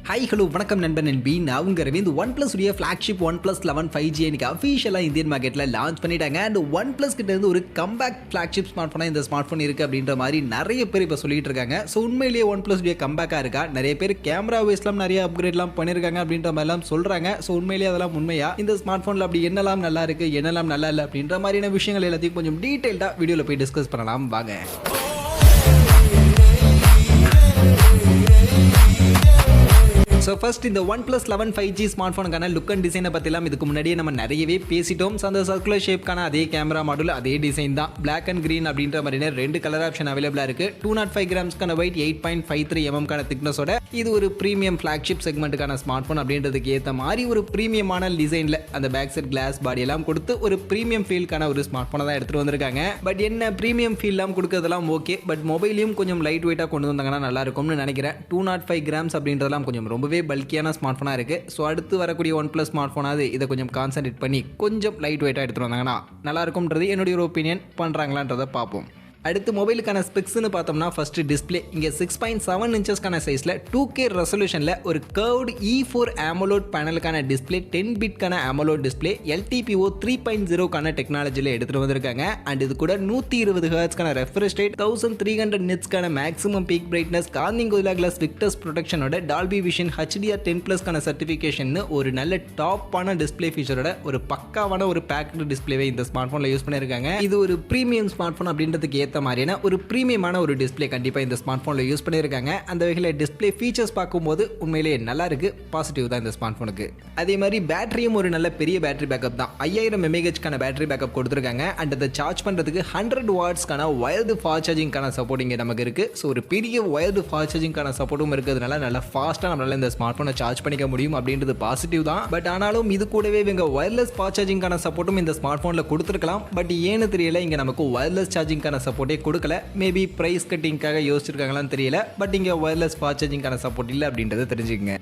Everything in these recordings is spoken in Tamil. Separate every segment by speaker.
Speaker 1: ஹாய் ஹலோ வணக்கம் நண்பன் நண்பி நான் உங்க ரவி. இந்த OnePlus உடைய ஃபிளாக்ஷிப் OnePlus 11 5G இன்னைக்கு அஃபிஷியலாக இந்தியன் மார்க்கெட்டில் லான்ச் பண்ணிட்டாங்க. அண்ட் OnePlus கிட்ட இருந்து ஒரு கம்பேக் ஃபிளாக்ஷிப் ஸ்மார்ட் ஃபோனாக இந்த ஸ்மார்ட் ஃபோன் இருக்குது அப்படின்ற மாதிரி நிறைய பேர் இப்போ சொல்லிட்டு இருக்காங்க. ஸோ உண்மையிலேயே OnePlus உடைய கம்பேக்காக இருக்கா? நிறைய பேர் கேமரா வைஸ்லாம் நிறைய அப்கிரேட்லாம் பண்ணியிருக்காங்க அப்படின்ற மாதிரிலாம் சொல்கிறாங்க. ஸோ உண்மையிலேயே அதெல்லாம் உண்மையா? இந்த ஸ்மார்ட் ஃபோனில் அப்படி என்னெல்லாம் நல்லா இருக்குது, என்னெல்லாம் நல்லா இல்லை அப்படின்ற மாதிரியான விஷயங்கள் எல்லாத்தையும் கொஞ்சம் டீட்டெயில்டாக வீடியோவில் போய் டிஸ்கஸ் பண்ணலாம் வாங்க. ஸோ ஃபர்ஸ்ட் இந்த OnePlus 11 5G ஸ்மார்ட் ஃபோனுக்கான லுக் அண்ட் டிசைனை பற்றிலாம் இதுக்கு முன்னாடியே நம்ம நிறையவே பேசிட்டோம். ஸோ அந்த சர்க்குலர் ஷேப்க்கான அதே கேமரா மாடல் அதே டிசைன் தான். பிளாக் அண்ட் கிரீன் அப்படின்ற மாதிரியான ரெண்டு கலர் ஆப்ஷன் அவைலபிளாக இருக்குது. 205 கிராம்ஸ்க்கான வெயிட், 8.53 mm திக்னஸோட இது ஒரு ப்ரீமியம் ஃபிளாக்ஷிப் செக்மெண்ட்டுக்கான ஸ்மார்ட் ஃபோன் அப்படின்றதுக்கு ஏற்ற மாதிரி ஒரு ப்ரீமியமான டிசைனில் அந்த பேக் செட் கிளாஸ் பாடி எல்லாம் கொடுத்து ஒரு ப்ரீமியம் ஃபீல்க்கான ஒரு ஸ்மார்ட் ஃபோனை தான் எடுத்துகிட்டு வந்திருக்காங்க. பட் என்ன ப்ரீமியம் ஃபீல்லாம் கொடுக்கறதெல்லாம் ஓகே, பட் மொபைலையும் கொஞ்சம் லைட் வெயிட்டாக கொண்டு வந்தாங்கன்னா நல்லா இருக்கும்னு நினைக்கிறேன். 205 கிராம்ஸ் அப்படின்றதெல்லாம் கொஞ்சம் ரொம்பவே பல்கியான ஸ்மார்ட் ஃபோனாக இருக்குது. ஸோ அடுத்து வரக்கூடிய OnePlus ஸ்மார்ட் ஃபோனாவது இதை கொஞ்சம் கான்சன்ட்ரேட் பண்ணி கொஞ்சம் லைட் வெயிட்டாக எடுத்துகிட்டு வந்தாங்கன்னா நல்லா இருக்கும்ன்றது என்னுடைய ஒரு ஒப்பீனியன். பண்ணுறாங்களான்றதை பார்ப்போம். அடுத்து மொபைலுக்கான ஸ்பெக்ஸ்னு பார்த்தோம்னா ஃபர்ஸ்ட் டிஸ்பிளே இங்கே 6.7 இன்ச்சஸ்க்கான சைஸில் 2K ரெசல்யூஷனில் ஒரு கர்வ்டு E4 AMOLED பேனலுக்கான டிஸ்பிளே, 10 பிட்கான AMOLED டிஸ்பிளே, LTPO 3.0க்கான டெக்னாலஜியில் எடுத்துகிட்டு வந்திருக்காங்க. அண்ட் இது கூட 120 ஹெர்ட்ஸ்க்கான ரெஃப்ரெஷ் ரேட், 1300 நிட்ஸ்க்கான maximum peak brightness, Corning Gorilla Glass Victus ப்ரொடெக்ஷனோட டால்பி விஷன் HDR10+க்கான சர்டிஃபிகேஷன் ஒரு நல்ல டாப்பான டிஸ்பிளே ஃபீச்சரோட ஒரு பக்காவான ஒரு பேக்டு டிஸ்பிளேவை இந்த ஸ்மார்ட் ஃபோனில் யூஸ் பண்ணியிருக்காங்க. இது ஒரு ப்ரீமியம் ஸ்மார்ட் ஃபோன் அப்படின்றதுக்கு மாதிரியான ஒரு பிரீமியமான ஒரு டிஸ்பிளே கண்டிப்பாக இந்த ஸ்மார்ட் ஃபோனில் யூஸ் பண்ணியிருக்காங்க. அந்த வகையில் டிஸ்பிளே ஃபீச்சர்ஸ் பார்க்கும்போது உண்மையிலேயே நல்லா இருக்கு, பாசிட்டிவ் தான் இந்த ஸ்மார்ட் ஃபோனுக்கு. அதே மாதிரி பேட்டரியும் ஒரு நல்ல பெரிய பேட்டரி பேக்கப் தான். 5000 mAhக்கான பேட்டரி பேக்கப் கொடுத்துருக்காங்க. அண்ட் அதை சார்ஜ் பண்ணுறதுக்கு 100 வாட்ஸ்க்கான வயர்டு ஃபாஸ்ட் சார்ஜிங்கான சப்போர்ட் இங்கே நமக்கு இருக்குது. ஸோ ஒரு பெரிய வயர்டு ஃபாஸ்ட் சார்ஜிங்கான சப்போர்ட்டும் இருக்கிறதுனால நல்லா ஃபாஸ்ட்டாக நம்மளால் இந்த ஸ்மார்ட் ஃபோனை சார்ஜ் பண்ணிக்க முடியும் அப்படின்றது பாசிட்டிவ் தான். பட் ஆனாலும் இது கூடவே இவங்க வயர்லெஸ் ஃபாஸ்ட் சார்ஜிங்கான சப்போர்ட்டும் இந்த ஸ்மார்ட் ஃபோனில் கொடுத்துருக்கலாம். பட் ஏன்னு தெரியல, இங்கே நமக்கு வயர்லெஸ் சார்ஜிங்கான சப்போர்ட் கொடுக்கல. மேபி பிரைஸ் கட்டிங்காக யோசிச்சிருக்காங்களான்னு தெரியல. பட் இங்கே வயர்லெஸ் ஃபாஸ்ட் சார்ஜிங்கான சப்போர்ட் இல்லை அப்படின்றத தெரிஞ்சுக்கங்க.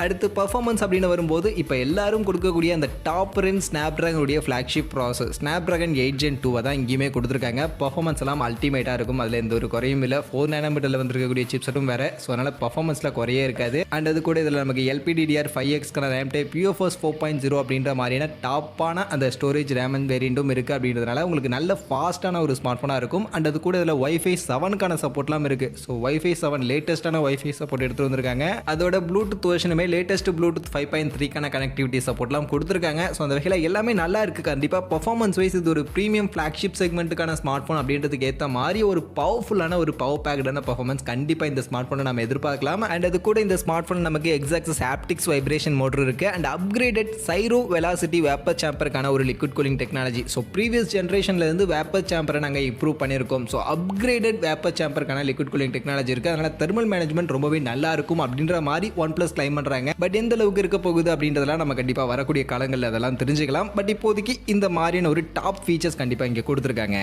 Speaker 1: அடுத்து பர்ஃபார்மன்ஸ் அப்படின்னு வரும்போது இப்போ எல்லாரும் கொடுக்கக்கூடிய அந்த டாப் ரெண்ட் ஸ்னாப்ட்ராகனுடைய ஃப்ளாக்ஷிப் ப்ராசஸ் ஸ்னாப்ட்ராகன் 8 Gen 2 தான் இங்கேயுமே கொடுத்துருக்காங்க. பர்ஃபார்மன்ஸ் எல்லாம் அல்டிமேட்டாக இருக்கும். அதில் எந்த ஒரு குறையும் இல்லை. 4 nm வந்துருக்கக்கூடிய சிப்செட்டும் வேறு. ஸோ அதனால் பர்ஃபார்மன்ஸில் குறையே இருக்காது. அண்ட் அது கூட இதில் நமக்கு LPDDR5Xக்கான ரேம் டைப், UFS 4.0 அப்படின்ற மாதிரியான டாப்பான அந்த ஸ்டோரேஜ் ரேம் வேரியண்ட்டும் இருக்குது அப்படின்றதுனால உங்களுக்கு நல்ல ஃபாஸ்ட்டான ஒரு ஸ்மார்ட் ஃபோனாக இருக்கும். அண்ட் அது கூட இதில் Wi-Fi 7க்கான சப்போர்ட்லாம் இருக்குது. ஸோ Wi-Fi 7 லேட்டஸ்ட்டான Wi-Fi சப்போர்ட் எடுத்துகிட்டு வந்திருக்காங்க. அதோட ப்ளூடூத் வெர்ஷனுமே லேட்டஸ்ட் ப்ளூடூத் 5.3க்கான கனெக்டிவிட்டி சப்போர்ட்லாம் கொடுத்துருக்காங்க. ஸோ அந்த வகையில் எல்லாமே நல்லா இருக்குது. கண்டிப்பாக பர்ஃபார்மன்ஸ் வைஸ் இது ஒரு ப்ரீமியம் ஃப்ளாக்ஷிப் செக்மெண்ட்டுக்கான ஸ்மார்ட் ஃபோன் அப்படின்றதுக்கு ஏற்ற மாதிரி ஒரு பவர்ஃபுல்லான ஒரு பவர் பேக்டான பர்ஃபார்மன்ஸ் கண்டிப்பாக இந்த ஸ்மார்ட் ஃபோனை நம்ம எதிர்பார்க்கலாம். அண்ட் அது கூட இந்த ஸ்மார்ட் ஃபோன் நமக்கு எக்ஸாக்ஸ் ஹாப்டிக்ஸ் வைப்ரேஷன் மோட்டர் இருக்குது. And upgraded cryo velocity vapour சாம்பருக்கான ஒரு liquid cooling technology. So previous ஜென்ரேஷன்லேருந்து வேப்பர் சாம்பரை நாங்கள் இம்ப்ரூவ் பண்ணியிருக்கோம். ஸோ அப்கிரேடட் வேப்பர் சாம்பருக்கான லிக்விட் கூலிங் டெக்னாலஜி இருக்குது. அதனால் தெர்மல் மேனேஜ்மெண்ட் ரொம்பவே நல்லா இருக்கும் அப்படின்ற மாதிரி OnePlus கிளைம் பண்ணுறாங்க. பட் எந்த அளவுக்கு இருக்க போகுது அப்படின்றதெல்லாம் நம்ம கண்டிப்பாக வரக்கூடிய காலங்களில் அதெல்லாம் தெரிஞ்சுக்கலாம். பட் இப்போதைக்கு இந்த மாதிரியான ஒரு டாப் ஃபீச்சர்ஸ் கண்டிப்பாக இங்கே கொடுத்துருக்காங்க.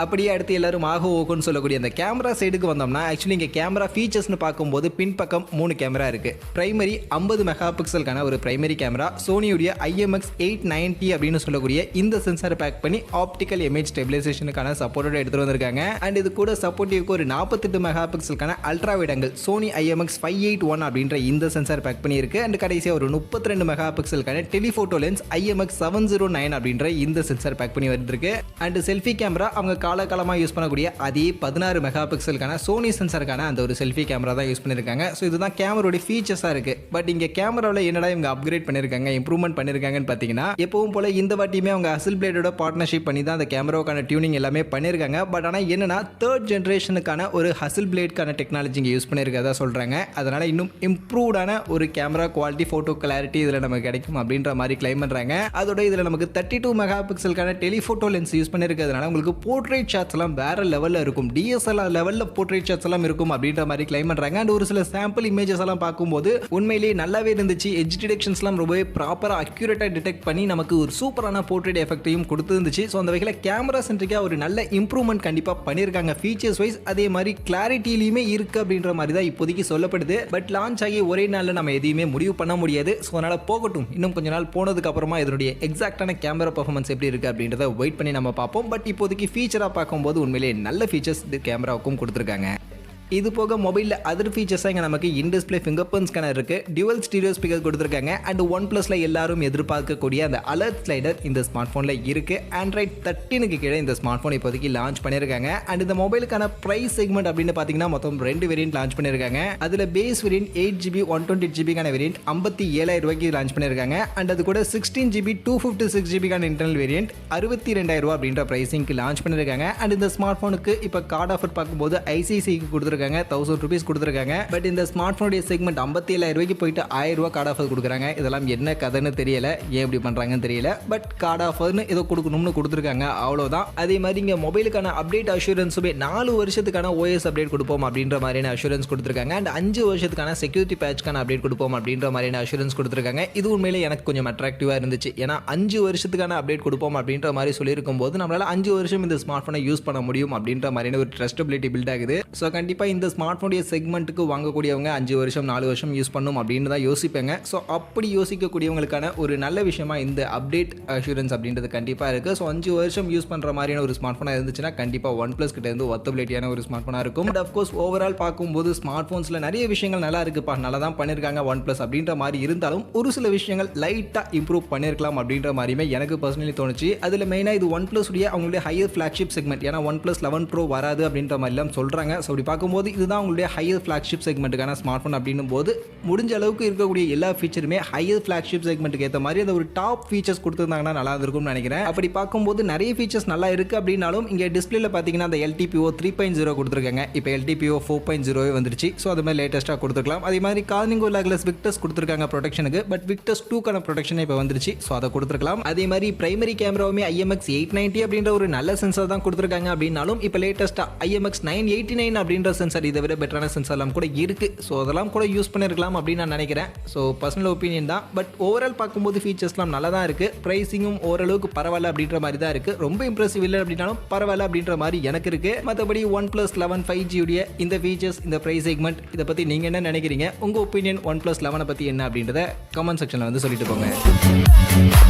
Speaker 1: அப்படியே அடுத்து எல்லாரும் ஓகோன்னு சொல்லக்கூடிய அந்த கேமரா சைடுக்கு வந்தோம்னா ஆக்சுவலி இங்கே கேமரா ஃபீச்சர்ஸ்னு பார்க்கும்போது பின்பக்கம் 3 கேமரா இருக்குது. பிரைமரி 50 மெகாபிக்சலுக்கான ஒரு பிரைமரி கேமரா, சோனியுடைய IMX890 அப்படின்னு சொல்லக்கூடிய இந்த சென்சாரை பேக் பண்ணி ஆப்டிக்கல் இமேஜ் ஸ்டெபிலைசேஷனுக்கான சப்போர்ட்டோட எடுத்துகிட்டு வந்திருக்காங்க. அண்ட் இது கூட சப்போர்ட்டிவ்க்கு ஒரு 48 மெகாபிக்சலுக்கான ultra wide angle Sony IMX581 அப்படின்ற இந்த சென்சார் பேக் பண்ணியிருக்கு. அண்ட் கடைசியாக ஒரு 32 மெகாபிக்சலுக்கான டெலிஃபோட்டோ லென்ஸ் IMX709 அப்படின்ற இந்த சென்சார் பேக் பண்ணி வந்துருக்கு. அண்ட் செல்ஃபி கேமரா அவங்க காலகாலமாக யூஸ் பண்ணக்கூடிய அதே 16 மெகாபிக்சலுக்கான சோனி சென்சருக்கான அந்த ஒரு செல்ஃபி கேமரா தான் யூஸ் பண்ணியிருக்காங்க. ஸோ இதுதான் கேமராவுடைய ஃபீச்சர்ஸாக இருக்குது. பட் இங்கே கேமராவில் என்னடா இவங்க அப்கிரேட் பண்ணியிருக்காங்க, இம்ப்ரூவ்மெண்ட் பண்ணியிருக்காங்கன்னு பார்த்தீங்கன்னா எப்பவும் போல இந்த வாட்டியுமே அவங்க ஹசில் பிளேடோட பார்ட்னர்ஷிப் பண்ணி தான் அந்த கேமராவுக்கான டியூனிங் எல்லாமே பண்ணியிருக்காங்க. பட் ஆனால் என்னன்னா 3rd ஜென்ரேஷனுக்கான ஒரு ஹசில் பிளேட்கான டெக்னாலஜி இங்கே யூஸ் பண்ணியிருக்கதா சொல்கிறாங்க. அதனால் இன்னும் இம்ப்ரூவ்டான ஒரு கேமரா குவாலிட்டி, ஃபோட்டோ கிளாரிட்டி இதில் நமக்கு கிடைக்கும் அப்படின்ற மாதிரி கிளைம் பண்ணுறாங்க. அதோட இதில் நமக்கு 32 மெகாபிக்சலுக்கான டெலிஃபோட்டோ லென்ஸ் யூஸ் பண்ணியிருக்கிறதுனால உங்களுக்கு போர்ட்ரேட் ஷாட்ஸ் எல்லாம் வேற லெவலில் இருக்கும். DSLR லெவலில் போர்ட்ரேட் ஷாட்ஸ் எல்லாம் இருக்கும் அப்படின்ற மாதிரி கிளைம் பண்ணுறாங்க. அண்ட் ஒரு சில சாம்பிள் இமேஜஸ் எல்லாம் பார்க்கும்போது உண்மையிலேயே நல்லாவே இருந்துச்சு. எட்ஜ் டிடெக்ஷன்ஸ் எல்லாம் ரொம்பவே ப்ராப்பராக அக்யூரேட்டாக டிடெக்ட் பண்ணி நமக்கு ஒரு சூப்பரான போர்ட்ரேட் எஃபெக்டையும் கொடுத்துருந்துச்சு. ஸோ அந்த வகையில் கேமரா சென்ட்ரிக்காக ஒரு நல்ல இம்ப்ரூவ்மெண்ட் கண்டிப்பாக பண்ணியிருக்காங்க ஃபீச்சர்ஸ் வைஸ். அதே மாதிரி கிளாரிட்டிலையுமே இருக்குது அப்படின்ற மாதிரி தான் இப்போதைக்கு சொல்லப்படுது. பட் லான்ச் ஆகி ஒரே நாளில் நம்ம எதையுமே முடிவு பண்ண முடியாது. ஸோ அதனால் போகட்டும், இன்னும் கொஞ்ச நாள் போனதுக்கு அப்புறமா இதனுடைய எக்ஸாக்டான கேமரா பர்ஃபார்மன்ஸ் எப்படி இருக்குது அப்படின்றத வெயிட் பண்ணி நம்ம பார்ப்போம். பட் இப்போதைக்கு ஃபீச்சராக பார்க்கும்போது உண்மையிலேயே நல்ல ஃபீச்சர்ஸ் இந்த கேமராவுக்கும் கொடுத்துருக்காங்க. இது போக மொபைலில் அதர் ஃபீச்சர்ஸாக இங்கே நமக்கு in display finger print scanner இருக்குது, டியூவல் ஸ்டீரியோ ஸ்பீக்கர் கொடுத்துருக்காங்க. அண்ட் OnePlusல எல்லாரும் எதிர்பார்க்கக்கூடிய அந்த அலர்ட் ஸ்லைடர் இந்த ஸ்மார்ட் ஃபோனில் இருக்குது. Android 13க்கு கீழே இந்த ஸ்மார்ட் ஃபோன் இப்போதைக்கு லான்ச் பண்ணியிருக்காங்க. அண்ட் இந்த மொபைலுக்கான ப்ரைஸ் செக்மெண்ட் அப்படின்னு பார்த்தீங்கன்னா மொத்தம் 2 வேரியன்ட் லான்ச் பண்ணியிருக்காங்க. அதில் base variant 8GB 128GB variant 57,000 ரூபாய்க்கு லான்ச் பண்ணியிருக்காங்க. அண்ட் அது கூட 16GB 256GB இன்டர்னல் வேரியன்ட் 62,000 ரூபா அப்படின்ற ப்ரைஸிங்க்கு லான்ச் பண்ணியிருக்காங்க. அண்ட் இந்த ஸ்மார்ட் ஃபோனுக்கு இப்போ கார்டு ஆஃபர் பார்க்கும்போது ஐசிசிக்கு கொடுத்துருக்காங்க, 1000 ரூபீஸ் கொடுத்துருக்காங்க. பட் இந்த ஸ்மார்ட் ஃபோனுடைய செக்மெண்ட் 57,000 ரூபாய்க்கு போயிட்டு 1000 ரூபா கார்டு ஆஃபர் கொடுக்குறாங்க. இதெல்லாம் என்ன கதைன்னு தெரியல, ஏன் இப்படி பண்ணுறாங்கன்னு தெரியல. பட் கார்டு ஆஃபர்னு ஏதோ கொடுக்கணும்னு கொடுத்துருக்காங்க, அவ்வளோதான். அதே மாதிரி இங்கே மொபைலுக்கான அப்டேட் அஷூரன்ஸுமே 4 வருஷத்துக்கான OS அப்டேட் கொடுப்போம் அப்படின்ற மாதிரியான அஷூரன்ஸ் கொடுத்துருக்காங்க. அண்ட் 5 வருஷத்துக்கான செக்யூரிட்டி பேட்ச்க்கான அப்டேட் கொடுப்போம் அப்படின்ற மாதிரியான அஷூரன்ஸ் கொடுத்துருக்காங்க. இது உண்மையிலே எனக்கு கொஞ்சம் அட்ராக்டிவாக இருந்துச்சு. ஏன்னா 5 வருஷத்துக்கான அப்டேட் கொடுப்போம் அப்படின்ற மாதிரி சொல்லியிருக்கும் போது நம்மளால் 5 வருஷம் இந்த ஸ்மார்ட் ஃபோனை யூஸ் பண்ண முடியும் அப்படின்ற மாதிரியான ஒரு ட்ரஸ்டபிலிட்டி பில்ட் ஆகுது. ஸோ கண்டிப்பாக இந்த ஸ்மார்ட் ஃபோனுடைய செக்மெண்ட்டுக்கு வாங்கக்கூடியவங்க 5 வருஷம் 4 வருஷம் யூஸ் பண்ணும் அப்படின்னு தான் யோசிப்பாங்க. ஸோ அப்படி யோசிக்கக்கூடியவங்களுக்கான ஒரு நல்ல விஷயமா இந்த அப்டேட் அஷூரன்ஸ் அப்படின்றது கண்டிப்பாக இருக்குது. ஸோ 5 வருஷம் யூஸ் பண்ணுற மாதிரியான ஒரு ஸ்மார்ட் ஃபோனாக இருந்துச்சுன்னா கண்டிப்பாக OnePlus கிட்ட இருந்து ஒர்த்தபிலிட்டியான ஒரு ஸ்மார்ட் ஃபோனாக இருக்கும். அண்ட் அஃப்கோர்ஸ் ஓவரால் பார்க்கும்போது ஸ்மார்ட் ஃபோன்ஸில் நிறைய விஷயங்கள் நல்லா இருக்குப்பா, நல்லா தான் பண்ணியிருக்காங்க OnePlus அப்படின்ற மாதிரி இருந்தாலும் ஒரு சில விஷயங்கள் லைட்டாக இம்ப்ரூவ் பண்ணியிருக்கலாம் அப்படின்ற மாதிரியுமே எனக்கு பர்சனலி தோணுச்சு. அதில் மெயினாக இது OnePlus உடைய அவங்களுடைய ஹையர் ஃப்ளாக்ஷிப் செக்மெண்ட், ஏன்னா OnePlus 11 Pro வராது அப்படின்ற மாதிரிலாம் சொல்கிறாங்க. ஸோ அப்படி பார்க்கும்போது இதுதான் உங்களுடைய ஹையர் ஃப்ளாக்ஷிப் செக்மெண்ட்டுக்கான ஸ்மார்ட் ஃபோன் அப்படின்னும் போது முடிஞ்ச அளவுக்கு இருக்கக்கூடிய எல்லா ஃபீச்சருமே ஹையர் ஃப்ளாக்ஷிப் செக்மெண்ட்டுக்கு ஏற்ற மாதிரி அந்த ஒரு டாப் ஃபீச்சர்ஸ் கொடுத்துருந்தாங்கன்னா நல்லா இருக்கும்னு நினைக்கிறேன். அப்படி பார்க்கும்போது நிறைய ஃபீச்சர்ஸ் நல்லா இருக்குது அப்படின்னாலும் இங்கே டிஸ்பிளேல பார்த்தீங்கன்னா அந்த LTPO 3.0 கொடுத்துருக்காங்க. இப்போ LTPO 4.0 வந்துருச்சு. ஸோ அது மாதிரி லேட்டஸ்ட்டாக கொடுத்துருக்கலாம். அதே மாதிரி கார்னிங்கோ லேக்லெஸ் விக்டர்ஸ் கொடுத்துருக்காங்க ப்ரொடெக்ஷனுக்கு. பட் விக்டர்ஸ் 2க்கான ப்ரொடெக்ஷன் இப்போ வந்துருச்சு. ஸோ அதை கொடுத்துருக்கலாம். அதே மாதிரி பிரைமரி கேமராவுமே IMX 890 அப்படின்ற ஒரு நல்ல சென்சார் தான் கொடுத்துருக்காங்க அப்படின்னாலும் இப்போ லேட்டஸ்ட்டாக IMX 989 அப்படின்ற சென்சார் இதை விட பெட்டரான சென்சார்லாம் கூட இருக்குது. ஸோ அதெல்லாம் கூட யூஸ் பண்ணிருக்கலாம் அப்படின்னு நான் நினைக்கிறேன். ஸோ பர்சனல் ஒப்பீனியன் தான். பட் ஓவரால் பார்க்கும்போது ஃபீச்சர்ஸ்லாம் நல்லா தான் இருக்குது. ப்ரைஸிங்கும் ஓரளவுக்கு பரவாயில்ல அப்படின்ற மாதிரி தான் இருக்குது. ரொம்ப இம்ப்ரெசிவ் இல்லை அப்படின்னாலும் பரவாயில்ல அப்படின்ற மாதிரி எனக்கு இருக்குது. மற்றபடி OnePlus 11 5G உடைய இந்த ஃபீச்சர்ஸ், இந்த ப்ரைஸ் செக்மெண்ட், இதை பற்றி நீங்கள் என்ன நினைக்கிறீங்க? உங்கள் ஒப்பீனியன் OnePlus 11 பற்றி என்ன அப்படின்றத கமெண்ட் செக்ஷனில் வந்து சொல்லிட்டு போங்க.